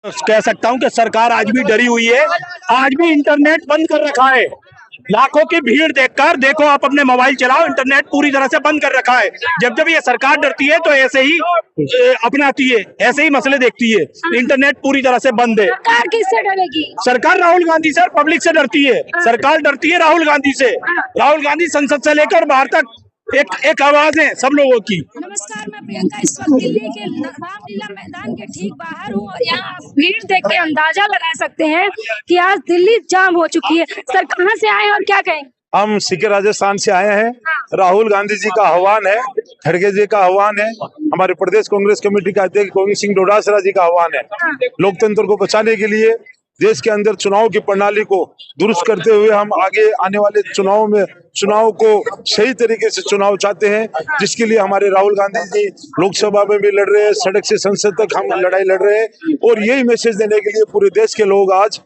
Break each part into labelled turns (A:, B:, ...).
A: कह सकता हूं कि सरकार आज भी डरी हुई है। आज भी इंटरनेट बंद कर रखा है। लाखों की भीड़ देखकर देखो, आप अपने मोबाइल चलाओ, इंटरनेट पूरी तरह से बंद कर रखा है। जब ये सरकार डरती है तो ऐसे ही अपनाती है, ऐसे ही मसले देखती है। इंटरनेट पूरी तरह से बंद है।
B: सरकार किससे डरेगी?
A: सरकार राहुल गांधी से और पब्लिक से डरती है। सरकार डरती है राहुल गांधी से। राहुल गांधी संसद से लेकर बाहर तक एक आवाज है सब लोगों की।
B: नमस्कार, मैं प्रियंका इस वक्त दिल्ली के रामलीला मैदान के ठीक बाहर हूँ और यहाँ भीड़ देख के अंदाजा लगा सकते हैं कि आज दिल्ली जाम हो चुकी है। सर कहाँ से आए और क्या कहेंगे?
C: हम सीके राजस्थान से आए हैं। राहुल गांधी जी का आह्वान है, खड़गे जी का आह्वान है, हमारे प्रदेश कांग्रेस कमेटी का अध्यक्ष गोविंद सिंह डोटासरा जी का आह्वान है। लोकतंत्र को बचाने के लिए देश के अंदर चुनाव की प्रणाली को दुरुस्त करते हुए हम आगे आने वाले चुनाव को सही तरीके से चुनाव चाहते हैं, जिसके लिए हमारे राहुल गांधी जी लोकसभा में भी लड़ रहे हैं, सड़क से संसद तक हम लड़ाई लड़ रहे हैं और यही मैसेज देने के लिए पूरे देश के लोग आज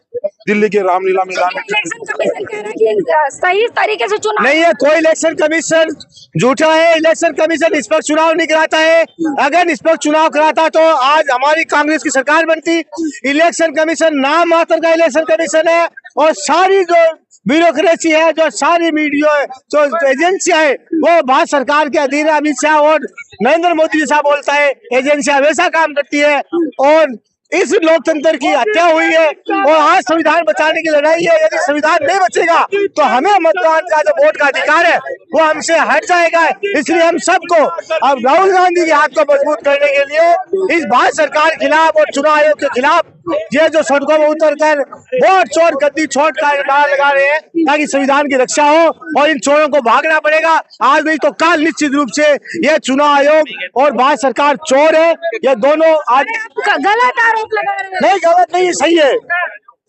C: दिल्ली के रामलीला मैदान में।
B: इलेक्शन कमीशन कह रहा है कि सही तरीके से चुनाव
D: नहीं है, कोई इलेक्शन कमीशन झूठा है। इलेक्शन कमीशन निष्पक्ष चुनाव नहीं कराता है। अगर निष्पक्ष चुनाव कराता तो आज हमारी कांग्रेस की सरकार बनती। इलेक्शन कमीशन नाम मात्र का इलेक्शन कमीशन है और सारी जो ब्यूरोक्रेसी है, जो सारी मीडिया है, जो एजेंसियां है, वो भारत सरकार के अधीन है। अमित शाह और नरेंद्र मोदी जैसा बोलता है, एजेंसियां वैसा काम करती है और इस लोकतंत्र की हत्या हुई है और आज संविधान बचाने की लड़ाई है। यदि संविधान नहीं बचेगा तो हमें मतदान का जो वोट का अधिकार है वो हमसे हट जाएगा। इसलिए हम सबको अब राहुल गांधी के हाथ को मजबूत करने के लिए इस भारत सरकार के खिलाफ और चुनाव आयोग के खिलाफ ये जो सड़कों में उतर कर वोट चोर गद्दी छोड़ का नारा लगा रहे हैं, ताकि संविधान की रक्षा हो और इन चोरों को भागना पड़ेगा। आज नहीं तो कल निश्चित रूप से ये चुनाव आयोग और भारत सरकार चोर है। ये दोनों आज
B: गलत आरोप लगा रहे हैं।
D: नहीं, गलत नहीं, सही है,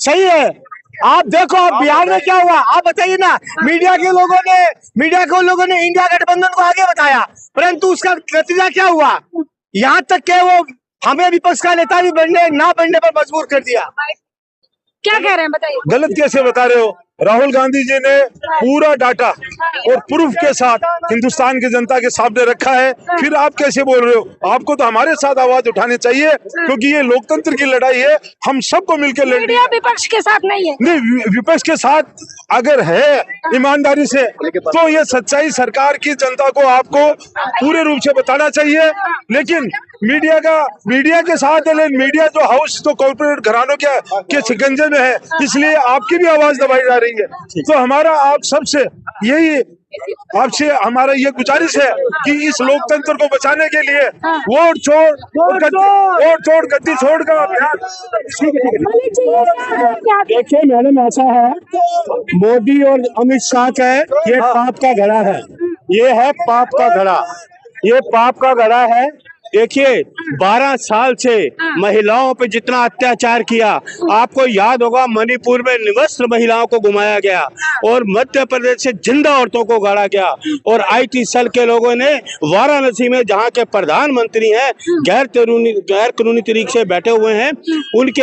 D: सही है। आप देखो, आप बिहार में क्या हुआ आप बताइए ना। मीडिया के लोगों ने इंडिया गठबंधन को आगे बताया, परंतु उसका नतीजा क्या हुआ? यहाँ तक के वो हमें विपक्ष का नेता भी ना बनने पर मजबूर कर दिया।
B: क्या कह रहे हैं बताइए?
C: गलत कैसे बता रहे हो? राहुल गांधी जी ने पूरा डाटा और प्रूफ के साथ हिंदुस्तान की जनता के सामने रखा है, फिर आप कैसे बोल रहे हो? आपको तो हमारे साथ आवाज उठानी चाहिए, क्योंकि ये लोकतंत्र की लड़ाई है, हम सबको मिलकर लड़नी है।
B: विपक्ष के साथ नहीं है।
C: नहीं, विपक्ष के साथ अगर है ईमानदारी से तो ये सच्चाई सरकार की जनता को आपको पूरे रूप से बताना चाहिए। लेकिन मीडिया के साथ मीडिया जो हाउस तो कॉर्पोरेट घरानों के शिकंजे में है, इसलिए आपकी भी आवाज दबाई जा रही है। तो हमारा आप सबसे आपसे हमारा ये गुजारिश है कि इस लोकतंत्र को बचाने के लिए वोट छोड़ गद्दी छोड़ का अभियान।
A: देखिए मैडम, ऐसा है, मोदी और अमित शाह का ये पाप का घड़ा है। ये है पाप का घड़ा, ये पाप का घड़ा है। देखिए 12 साल से महिलाओं पे जितना अत्याचार किया, आपको याद होगा मणिपुर में निवस्त्र महिलाओं को घुमाया गया और मध्य प्रदेश से जिंदा औरतों को गाड़ा गया। और IT सेल के लोगों ने वाराणसी में, जहां के प्रधानमंत्री हैं, गैर कानूनी तरीके से बैठे हुए हैं, उनके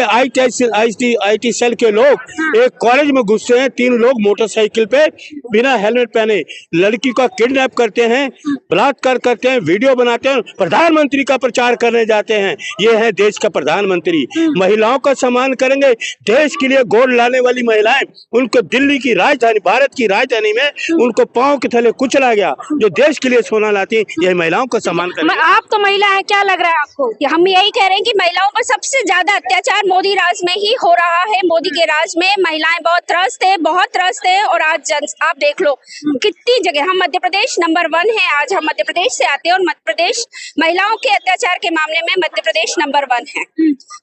A: IT सेल के लोग एक कॉलेज में घुसते हैं। 3 लोग मोटरसाइकिल पे बिना हेलमेट पहने लड़की का किडनैप करते हैं, बलात्कार करते हैं, वीडियो बनाते हैं, प्रधानमंत्री का प्रचार करने जाते हैं। ये है देश का प्रधानमंत्री। महिलाओं का सम्मान करेंगे, देश के लिए गोद लाने वाली महिलाएं, उनको दिल्ली की राजधानी, भारत की राजधानी में उनको पांव के थले कुचला गया। जो देश के लिए सोना लाती है, यही महिलाओं का सम्मान करेंगे।
B: आप तो महिला है, क्या लग रहा है आपको? हम यही कह रहे हैं कि महिलाओं पर सबसे ज्यादा अत्याचार मोदी राज में ही हो रहा है। मोदी के राज में महिलाएं बहुत त्रस्त है और आज आप देख लो कितनी जगह। हम मध्य प्रदेश नंबर 1 है। आज हम मध्य प्रदेश से आते हैं और मध्य प्रदेश महिलाओं के अत्याचार के मामले में मध्य प्रदेश नंबर 1 है।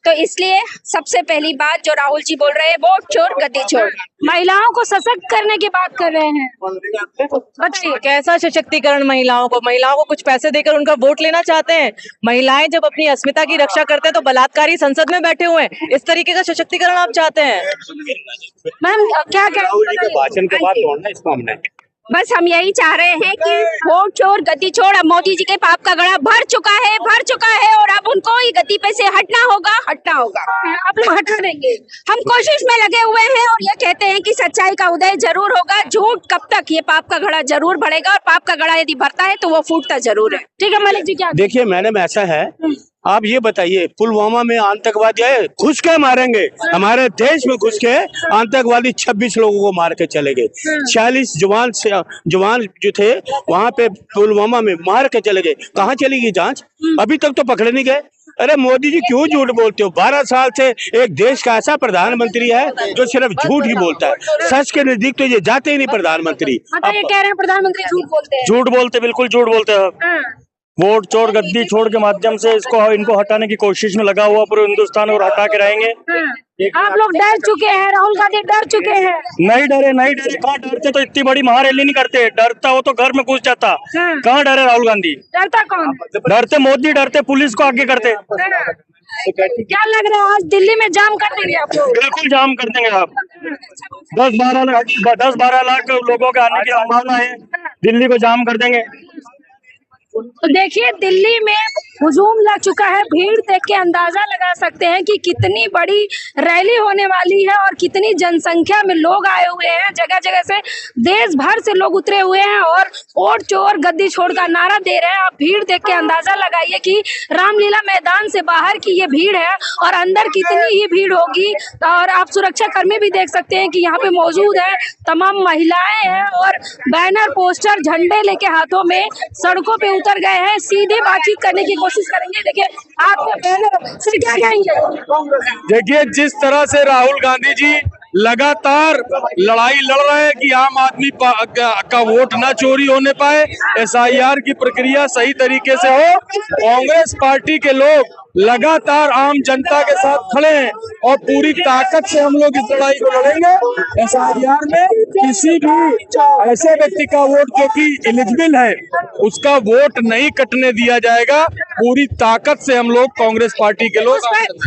B: तो इसलिए सबसे पहली बात जो राहुल जी बोल रहे हैं, वोट चोर गद्दी चोर, महिलाओं को सशक्त करने की बात कर रहे हैं।
E: बताइए कैसा सशक्तिकरण? महिलाओं को कुछ पैसे देकर उनका वोट लेना चाहते हैं? महिलाएं जब अपनी अस्मिता की रक्षा करते हैं तो बलात्कारी संसद में बैठे हुए हैं। इस तरीके का सशक्तिकरण आप चाहते हैं?
B: मैम क्या
A: भाषण के बाद तोड़ना इसको हमने।
B: बस हम यही चाह रहे हैं कि वोट चोर गद्दी चोर, अब मोदी जी के पाप का घड़ा भर चुका है और अब उनको ही गद्दी पे से हटना होगा। आप लोग हटा देंगे? हम कोशिश में लगे हुए हैं और ये कहते हैं कि सच्चाई का उदय जरूर होगा। झूठ कब तक? ये पाप का घड़ा जरूर भरेगा और पाप का घड़ा यदि भरता है तो वो फूटता जरूर है। ठीक है मलिक जी, क्या?
A: देखिए मैडम, ऐसा है आप ये बताइए, पुलवामा में आतंकवादी आए, घुस के मारेंगे। हमारे देश में घुस के आतंकवादी 26 लोगों को मार के चले गए। 46 जवान जो थे वहां पे पुलवामा में मार के चले गए। कहाँ चली गई जांच? अभी तक तो पकड़े नहीं गए। अरे मोदी जी क्यों झूठ बोलते हो? 12 साल से एक देश का ऐसा प्रधानमंत्री है जो सिर्फ झूठ ही बोलता है। सच के नजदीक तो ये जाते ही नहीं प्रधानमंत्री।
B: मतलब ये कह रहे हैं प्रधानमंत्री झूठ बोलते हैं।
F: झूठ बोलते, बिल्कुल झूठ बोलते हैं।
B: हाँ।
F: वोट चोर गद्दी छोड़ के माध्यम से इनको हटाने की कोशिश में लगा हुआ पूरे हिंदुस्तान, और हटा के रहेंगे।
B: हाँ। आप लोग डर चुके हैं, राहुल गांधी डर चुके हैं।
F: नहीं डरे, नहीं डरे। कहाँ डरते? तो इतनी बड़ी महारैली नहीं करते। डरता हो तो घर में घुस जाता।
B: हाँ।
F: कहाँ डरे राहुल गांधी?
B: डरता कौन?
F: डरते मोदी, डरते पुलिस को आगे करते।
B: हाँ। क्या लग रहा है आज दिल्ली में जाम कर देंगे आप लोग?
F: बिल्कुल जाम कर देंगे आप। 10-12 लाख लोगों के आने की संभावना है। दिल्ली को जाम कर देंगे।
B: तो देखिए दिल्ली में हुजूम लग चुका है। भीड़ देख के अंदाजा लगा सकते हैं कि कितनी बड़ी रैली होने वाली है और कितनी जनसंख्या में लोग आए हुए हैं। जगह जगह से देश भर से लोग उतरे हुए हैं और वोट चोर गद्दी छोड़ का नारा दे रहे हैं। आप भीड़ देख के अंदाजा लगाइए कि रामलीला मैदान से बाहर की ये भीड़ है और अंदर कितनी ही भीड़ होगी। और आप सुरक्षा कर्मी भी देख सकते हैं कि यहाँ पे मौजूद है। तमाम महिलाएं हैं और बैनर पोस्टर झंडे लेके हाथों में सड़कों पे उतर गए हैं। सीधे बातचीत करने की कोशिश करेंगे। देखिए आपके बैनर से क्या कहेंगे?
C: देखिए जिस तरह से राहुल गांधी जी लगातार लड़ाई लड़ रहे हैं कि आम आदमी का वोट ना चोरी होने पाए, SIR की प्रक्रिया सही तरीके से हो, कांग्रेस पार्टी के लोग लगातार आम जनता के साथ खड़े हैं और पूरी ताकत से हम लोग इस लड़ाई को लड़ेंगे। SIR में किसी भी ऐसे व्यक्ति का वोट जो कि एलिजिबल है उसका वोट नहीं कटने दिया जाएगा। पूरी ताकत से हम लोग कांग्रेस पार्टी के लोग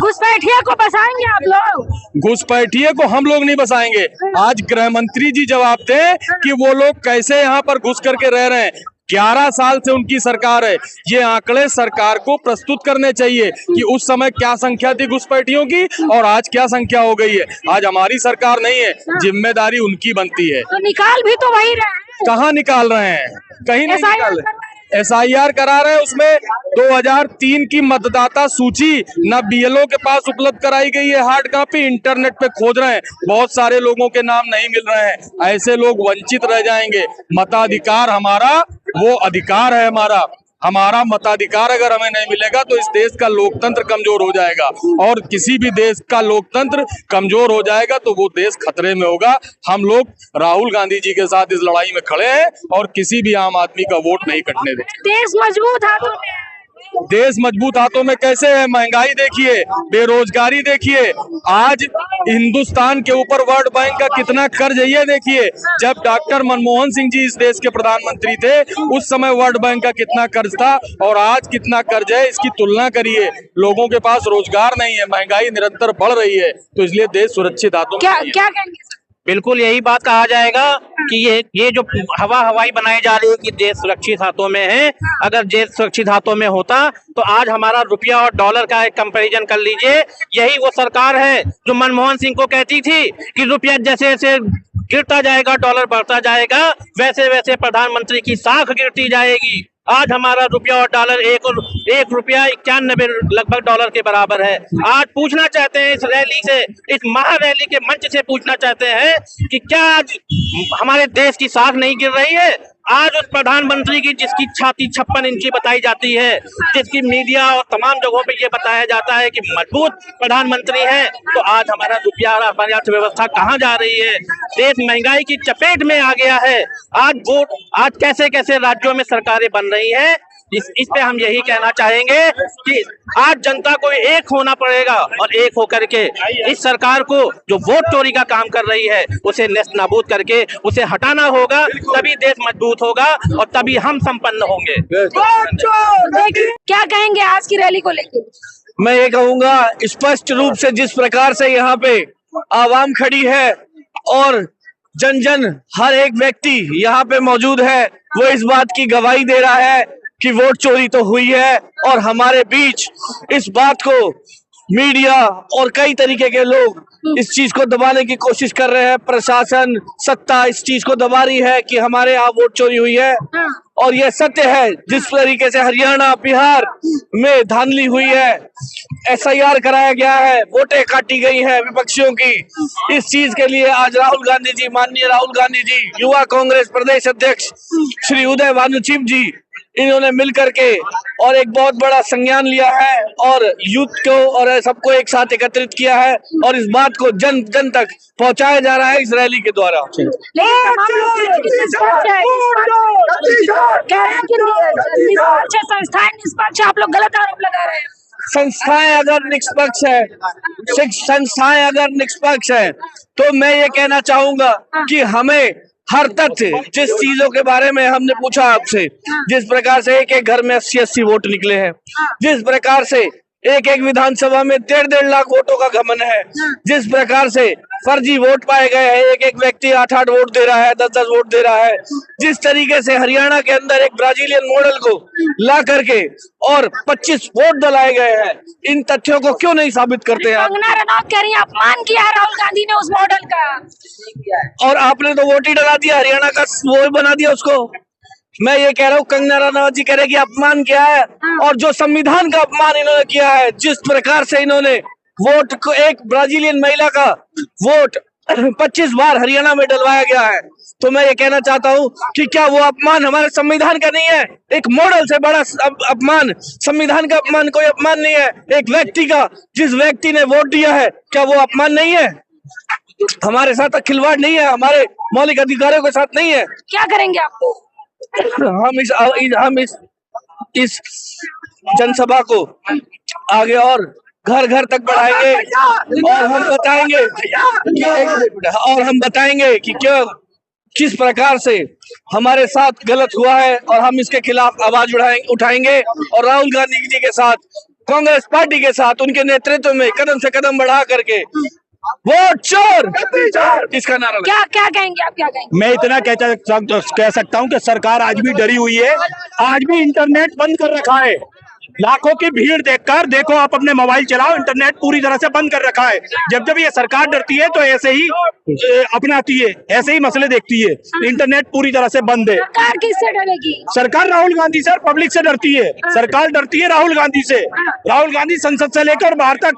B: घुसपैठिया को बसाएंगे आप लोग?
C: घुसपैठिए को हम लोग नहीं बसाएंगे। आज गृह मंत्री जी जवाब दें कि वो लोग कैसे यहाँ पर घुस करके रह रहे हैं। 11 साल से उनकी सरकार है। ये आंकड़े सरकार को प्रस्तुत करने चाहिए कि उस समय क्या संख्या थी घुसपैठियों की और आज क्या संख्या हो गई है। आज हमारी सरकार नहीं है, जिम्मेदारी उनकी बनती है।
B: तो निकाल भी तो वही रहे हैं।
C: कहाँ निकाल रहे हैं? कहीं नहीं निकाल रहे। SIR करा रहे हैं, उसमें 2003 की मतदाता सूची न BLO के पास उपलब्ध कराई गई है, हार्ड कॉपी इंटरनेट पे खोज रहे हैं, बहुत सारे लोगों के नाम नहीं मिल रहे हैं। ऐसे लोग वंचित रह जाएंगे। मताधिकार हमारा वो अधिकार है। हमारा मताधिकार अगर हमें नहीं मिलेगा तो इस देश का लोकतंत्र कमजोर हो जाएगा और किसी भी देश का लोकतंत्र कमजोर हो जाएगा तो वो देश खतरे में होगा। हम लोग राहुल गांधी जी के साथ इस लड़ाई में खड़े हैं और किसी भी आम आदमी का वोट नहीं कटने देंगे।
B: देश मजबूत हाथों में है।
C: देश मजबूत हाथों में कैसे है? महंगाई देखिए, बेरोजगारी देखिए, आज हिंदुस्तान के ऊपर वर्ल्ड बैंक का कितना कर्ज है ये देखिए। जब डॉक्टर मनमोहन सिंह जी इस देश के प्रधानमंत्री थे उस समय वर्ल्ड बैंक का कितना कर्ज था और आज कितना कर्ज है, इसकी तुलना करिए। लोगों के पास रोजगार नहीं है, महंगाई निरंतर बढ़ रही है, तो इसलिए देश सुरक्षित हाथों में नहीं है।
B: क्या कहेंगे?
G: बिल्कुल यही बात कहा जाएगा कि ये जो हवाई बनाई जा रही है कि देश सुरक्षित हाथों में है। अगर देश सुरक्षित हाथों में होता तो आज हमारा रुपया और डॉलर का एक कंपैरिजन कर लीजिए। यही वो सरकार है जो मनमोहन सिंह को कहती थी कि रुपया जैसे जैसे गिरता जाएगा डॉलर बढ़ता जाएगा, वैसे वैसे प्रधानमंत्री की साख गिरती जाएगी। आज हमारा रुपया और डॉलर एक रुपया 91 लगभग डॉलर के बराबर है। आज पूछना चाहते हैं इस रैली से, इस महारैली के मंच से पूछना चाहते हैं कि क्या आज हमारे देश की साख नहीं गिर रही है? आज उस प्रधानमंत्री की जिसकी छाती 56 इंची बताई जाती है, जिसकी मीडिया और तमाम जगहों पे ये बताया जाता है कि मजबूत प्रधानमंत्री है, तो आज हमारा रुपया और हमारी अर्थव्यवस्था कहाँ जा रही है? देश महंगाई की चपेट में आ गया है। आज कैसे कैसे राज्यों में सरकारें बन रही हैं। इस पे हम यही कहना चाहेंगे कि आज जनता को एक होना पड़ेगा और एक होकर के इस सरकार को जो वोट चोरी का काम कर रही है उसे नेस्त नाबूद करके उसे हटाना होगा। तभी देश मजबूत होगा और तभी हम संपन्न होंगे।
B: क्या कहेंगे आज की रैली को लेकर?
D: मैं ये कहूंगा स्पष्ट रूप से जिस प्रकार से यहाँ पे आवाम खड़ी है और जन जन हर एक व्यक्ति यहाँ पे मौजूद है, वो इस बात की गवाही दे रहा है कि वोट चोरी तो हुई है और हमारे बीच इस बात को
H: मीडिया और कई तरीके के लोग इस चीज को दबाने की कोशिश कर रहे हैं। प्रशासन, सत्ता इस चीज को दबा रही है कि हमारे यहाँ वोट चोरी हुई है, और यह सत्य है। जिस तरीके से हरियाणा, बिहार में धांधली हुई है, SIR कराया गया है, वोटें काटी गई हैं विपक्षियों की, इस चीज के लिए आज राहुल गांधी जी, माननीय राहुल गांधी जी, युवा कांग्रेस प्रदेश अध्यक्ष श्री उदय भानुचिम जी, इन्होंने मिल करके और एक बहुत बड़ा संज्ञान लिया है और यूथ को और सबको एक साथ एकत्रित किया है, और इस बात को जन जन तक पहुंचाया जा रहा है इस रैली के द्वारा।
B: संस्थाएं निष्पक्ष, आप लोग गलत आरोप लगा रहे हैं।
H: संस्थाएं अगर निष्पक्ष है तो मैं ये कहना चाहूंगा कि हमें हर तथ्य, जिस चीजों के बारे में हमने पूछा आपसे, जिस प्रकार से एक एक घर में 80-80 वोट निकले हैं, जिस प्रकार से एक एक विधानसभा में 1.5 लाख वोटों का गमन है, जिस प्रकार से फर्जी वोट पाए गए हैं, एक एक व्यक्ति 8-8 वोट दे रहा है, 10-10 वोट दे रहा है, जिस तरीके से हरियाणा के अंदर एक ब्राजीलियन मॉडल को ला करके और 25 वोट दलाए गए हैं, इन तथ्यों को क्यों नहीं साबित करते हैं?
B: कंगना रनौत कह रही है अपमान किया है राहुल गांधी ने उस मॉडल का,
H: और आपने तो वोट ही डला दिया, हरियाणा का वो बना दिया उसको। मैं ये कह रहा हूँ, कंगना रनौत जी कह रहे कि अपमान किया है, और जो संविधान का अपमान इन्होंने किया है, जिस प्रकार से इन्होंने वोट को, एक ब्राजीलियन महिला का वोट 25 बार हरियाणा में डलवाया गया है, तो मैं ये कहना चाहता हूँ कि क्या वो अपमान हमारे संविधान का नहीं है? एक मॉडल से बड़ा अपमान, संविधान का अपमान कोई अपमान नहीं है। एक व्यक्ति का, जिस व्यक्ति ने वोट दिया है, क्या वो अपमान नहीं है? हमारे साथ खिलवाड़ नहीं है, हमारे मौलिक अधिकारों के साथ नहीं है।
B: क्या करेंगे आपको?
H: हम इस जनसभा को आगे और घर घर तक बढ़ाएंगे, और हम बताएंगे कि क्यों, किस प्रकार से हमारे साथ गलत हुआ है, और हम इसके खिलाफ आवाज उठाएंगे, और राहुल गांधी जी के साथ, कांग्रेस पार्टी के साथ, उनके नेतृत्व में कदम से कदम बढ़ा करके वोट चोर इसका नारा।
B: क्या कहेंगे आप, क्या कहेंगे?
A: मैं इतना कह सकता हूं कि सरकार आज भी डरी हुई है, आज भी इंटरनेट बंद कर रखा है। लाखों की भीड़ देखकर, देखो आप अपने मोबाइल चलाओ, इंटरनेट पूरी तरह से बंद कर रखा है। जब ये सरकार डरती है तो ऐसे ही अपनाती है, ऐसे ही मसले देखती है। इंटरनेट पूरी तरह से बंद है।
B: सरकार किससे डरेगी?
A: सरकार राहुल गांधी से, पब्लिक से डरती है। सरकार डरती है राहुल गांधी से। राहुल गांधी संसद से लेकर बाहर तक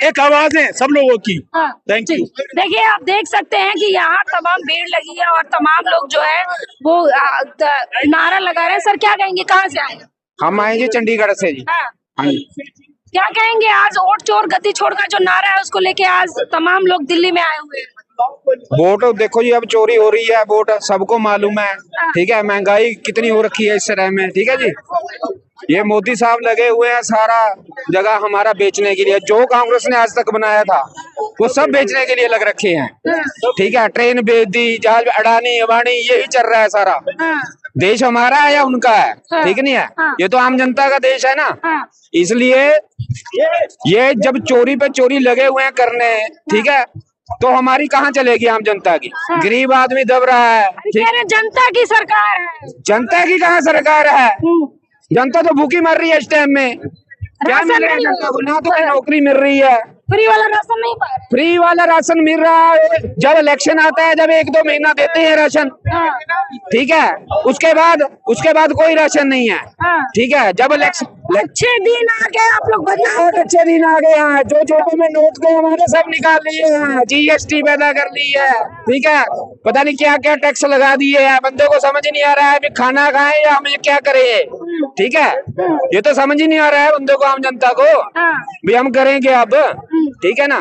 A: एक आवाज है सब लोगों की। Thank you.
B: देखिए, आप देख सकते हैं कि यहाँ तमाम भीड़ लगी है और तमाम लोग जो है वो नारा लगा रहे हैं। सर क्या कहेंगे, कहाँ से आए?
I: हम आए जी चंडीगढ़ से जी। हाँ जी।
B: क्या कहेंगे, आज वोट चोर गद्दी छोड़ का जो नारा है उसको लेके आज तमाम लोग दिल्ली में आए हुए हैं?
I: वोट देखो जी, अब चोरी हो रही है, वोट सबको मालूम है, ठीक है। महंगाई कितनी हो रखी है इस तरह में, ठीक है जी। ये मोदी साहब लगे हुए हैं सारा जगह हमारा बेचने के लिए। जो कांग्रेस ने आज तक बनाया था वो सब बेचने के लिए लग रखे हैं, ठीक है। ट्रेन बेच दी, जहाज अडानी अबानी, यही चल रहा है सारा। देश हमारा है या उनका है? ठीक नहीं है, ये तो आम जनता का देश है ना। इसलिए ये जब चोरी पे चोरी लगे हुए हैं करने, ठीक है, तो हमारी कहाँ चलेगी आम जनता की? गरीब आदमी दब रहा है।
B: जनता की सरकार है।
I: जनता की कहाँ सरकार है? जनता तो भूखी मर रही है इस टाइम में। क्या मिल रहा है जनता को? ना तो नौकरी मिल रही है,
B: फ्री वाला राशन नहीं पा रहे।
I: फ्री वाला राशन मिल रहा है जब इलेक्शन आता है, जब 1-2 महीना देते हैं राशन, ठीक है। उसके बाद कोई राशन नहीं है, ठीक है। जब इलेक्शन,
B: अच्छे दिन आ गए आप लोग,
I: बहुत अच्छे दिन आ गए हैं। जो जेबों में नोट थे हमारे सब निकाल लिए हैं, GST पैदा कर ली है, ठीक है। पता नहीं क्या क्या टैक्स लगा दिए हैं, बंदे को समझ नहीं आ रहा है अभी खाना खाएं या हम क्या करें, ठीक है। ये तो समझ ही नहीं आ रहा है बंदों को, आम जनता को भी हम करेंगे अब, ठीक है ना।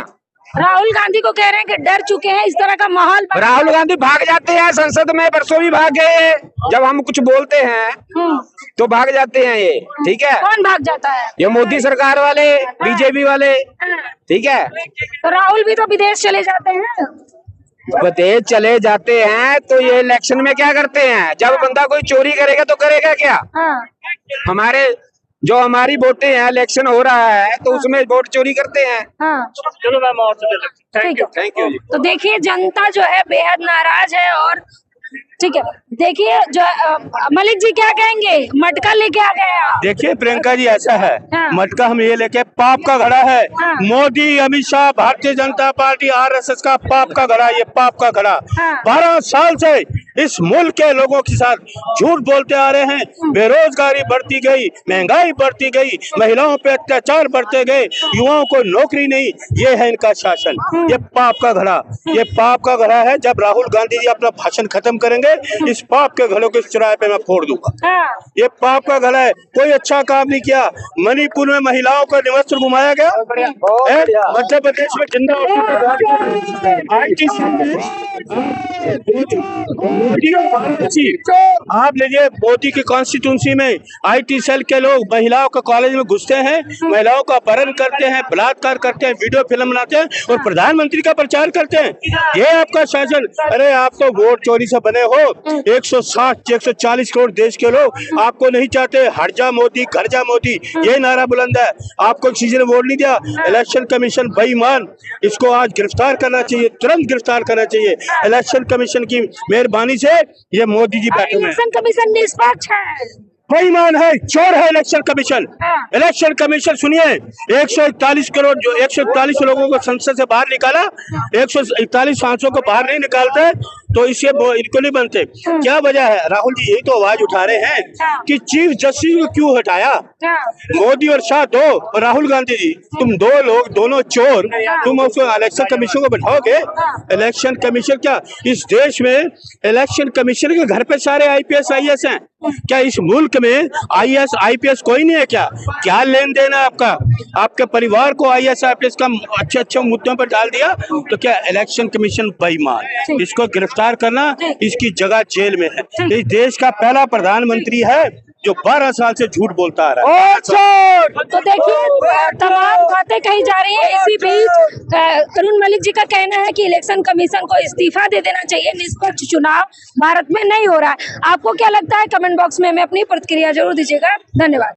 B: राहुल गांधी को कह रहे हैं कि डर चुके हैं, इस तरह का माहौल।
I: राहुल गांधी भाग जाते हैं संसद में, परसों भी भाग गए। जब हम कुछ बोलते हैं तो भाग जाते हैं ये, ठीक है।
B: कौन भाग जाता है?
I: ये मोदी सरकार वाले, बीजेपी वाले, ठीक है।
B: तो राहुल भी तो विदेश चले जाते हैं।
I: विदेश चले जाते हैं तो ये इलेक्शन में क्या करते हैं? जब बंदा कोई चोरी करेगा तो करेगा क्या? हमारे जो हमारी वोटें हैं, इलेक्शन हो रहा है तो उसमें वोट चोरी करते हैं।
F: चलो मैम, और थैंक यू।
B: तो देखिए, जनता जो है बेहद नाराज है और ठीक है, देखिए जो मलिक जी क्या कहेंगे, मटका लेके आ गए आप।
A: देखिए प्रियंका जी, ऐसा है
B: हाँ।
A: मटका हम ये लेके, पाप का घड़ा है।
B: हाँ।
A: मोदी, अमित शाह, भारतीय जनता पार्टी, आरएसएस का पाप का घड़ा, ये पाप का घड़ा।
B: हाँ।
A: 12 साल से इस मुल्क के लोगों के साथ झूठ बोलते आ रहे हैं। बेरोजगारी बढ़ती गई, महंगाई बढ़ती गई, महिलाओं पे अत्याचार बढ़ते गए, युवाओं को नौकरी नहीं। ये है इनका शासन, ये पाप का घड़ा, ये पाप का घड़ा है। जब राहुल गांधी जी अपना भाषण खत्म करेंगे, इस पाप के घड़ों के चौराहे पे मैं फोड़ दूंगा।
B: हाँ। ये
A: ये पाप का घड़ा है। कोई अच्छा काम नहीं किया। मणिपुर में महिलाओं का निवस्त्र घुमाया गया है। मध्य प्रदेश में जिंदा IT आप लीजिए, मोदी की कॉन्स्टिट्यूंसी में IT सेल के लोग महिलाओं का कॉलेज में घुसते हैं, महिलाओं का अपहरण करते हैं, बलात्कार करते हैं, वीडियो फिल्म बनाते हैं और प्रधानमंत्री का प्रचार करते हैं। ये आपका शासन। अरे आप तो वोट चोरी से बने हो। 160-140 करोड़ देश के लोग आपको नहीं चाहते। हट जा मोदी, घर जा मोदी, ये नारा बुलंद है। आपको किसी ने वोट नहीं दिया। इलेक्शन कमीशन बेईमान, इसको आज गिरफ्तार करना चाहिए, तुरंत गिरफ्तार करना चाहिए। इलेक्शन कमीशन की मेहरबानी से ये मोदी जी बैठे हुए हैं।
B: इलेक्शन कमीशन निष्पक्ष है,
A: बेईमान है, चोर है इलेक्शन कमीशन। इलेक्शन कमीशन सुनिए, 141 करोड़ जो 141 लोगों को संसद से बाहर निकाला, 141 सांसदों को बाहर नहीं निकालते तो इसे इनको नहीं बनते। क्या वजह है? राहुल जी यही तो आवाज उठा रहे हैं कि चीफ जस्टिस को क्यों हटाया। मोदी और शाह दो और राहुल गांधी जी, तुम दो लोग, दोनों चोर, तुम उसको इलेक्शन कमीशन को बैठाओगे। इलेक्शन कमीशन क्या इस देश में इलेक्शन कमीशन के घर पे सारे IPS IAS हैं क्या? इस मुल्क में IAS IPS कोई नहीं है क्या? क्या लेन देन है आपका? आपके परिवार को IAS IPS का अच्छे मुद्दों पर डाल दिया तो क्या? इलेक्शन कमीशन बेईमान, इसको गिरफ्तार करना, इसकी जगह जेल में है। इस देश का पहला प्रधानमंत्री है जो 12 साल से झूठ बोलता आ रहा है।
B: तो देखिए तमाम बातें कही जा रही है। इसी बीच अरुण मलिक जी का कहना है कि इलेक्शन कमीशन को इस्तीफा दे देना चाहिए, निष्पक्ष चुनाव भारत में नहीं हो रहा है। आपको क्या लगता है? कमेंट बॉक्स में हमें अपनी प्रतिक्रिया जरूर दीजिएगा। धन्यवाद।